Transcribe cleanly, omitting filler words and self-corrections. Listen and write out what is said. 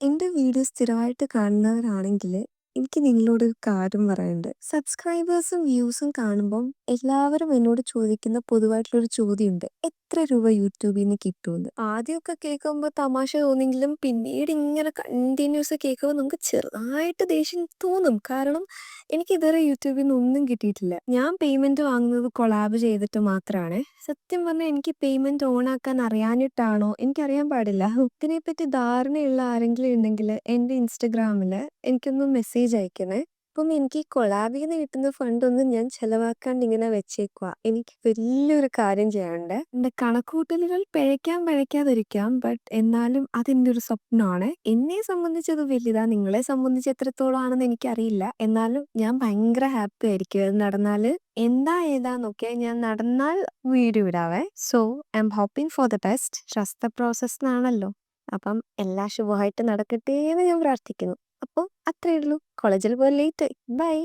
എന്റെ വീഡിയോ സ്ഥിരമായിട്ട് കാണുന്നവരാണെങ്കില്, എനിക്ക് നിങ്ങളോടൊരു കാര്യം പറയാനുണ്ട്. സബ്സ്ക്രൈബേഴ്സും വ്യൂസും കാണുമ്പം എല്ലാവരും എന്നോട് ചോദിക്കുന്ന പൊതുവായിട്ടുള്ളൊരു ചോദ്യമുണ്ട്. എത്ര രൂപ യൂട്യൂബീന്ന് കിട്ടൂന്ന്? ആദ്യമൊക്കെ കേൾക്കുമ്പോ തമാശ തോന്നിയെങ്കിലും പിന്നീട് ഇങ്ങനെ കണ്ടിന്യൂസ് കേൾക്കുമ്പോ നമുക്ക് ചെറുതായിട്ട് ദേഷ്യം തോന്നും. കാരണം എനിക്കിതുവരെ യൂട്യൂബീന്ന് ഒന്നും കിട്ടിയിട്ടില്ല. ഞാൻ പേയ്മെന്റ് വാങ്ങുന്നത് കൊളാബ് ചെയ്തിട്ട് മാത്രാണേ. സത്യം പറഞ്ഞാ എനിക്ക് പേയ്മെന്റ് ഓണാക്കാൻ അറിയാഞ്ഞിട്ടാണോ? എനിക്കറിയാൻ പാടില്ല. ഇതിനെപ്പറ്റി ധാരണയുള്ള ആരെങ്കിലും ഉണ്ടെങ്കില് എന്റെ ഇൻസ്റ്റഗ്രാമില് എനിക്കൊന്ന് മെസ്സേജ് അയക്കണേ. അപ്പം എനിക്ക് ഈ കൊളാബീന്ന് കിട്ടുന്ന ഫണ്ടൊന്നും ഞാൻ ചെലവാക്കാണ്ട് ഇങ്ങനെ വെച്ചേക്കുവാ. എനിക്ക് വലിയൊരു കാര്യം ചെയ്യാനുണ്ട്. എന്റെ കണക്കുകൂട്ടലുകൾ പിഴയ്ക്കാതിരിക്കാം. ബട്ട് എന്നാലും അതെന്റെ ഒരു സ്വപ്നമാണ്. എന്നെ സംബന്ധിച്ച് അത് വലുതാ. നിങ്ങളെ സംബന്ധിച്ച് എത്രത്തോളം ആണെന്ന് എനിക്കറിയില്ല. എന്നാലും ഞാൻ ഭയങ്കര ഹാപ്പി ആയിരിക്കും അത് നടന്നാല്. എന്താ ഏതാന്നൊക്കെ ഞാൻ നടന്നാൽ വീഡിയോ ഇടാവേ. So I am hoping for the best. Trust the process എന്നാണല്ലോ. അപ്പം എല്ലാം ശുഭമായിട്ട് നടക്കട്ടെ എന്ന് ഞാൻ പ്രാർത്ഥിക്കുന്നു. അപ്പോൾ അത്രയേ ഉള്ളൂ. കോളേജിൽ പോകാൻ ലേറ്റായി. ബൈ.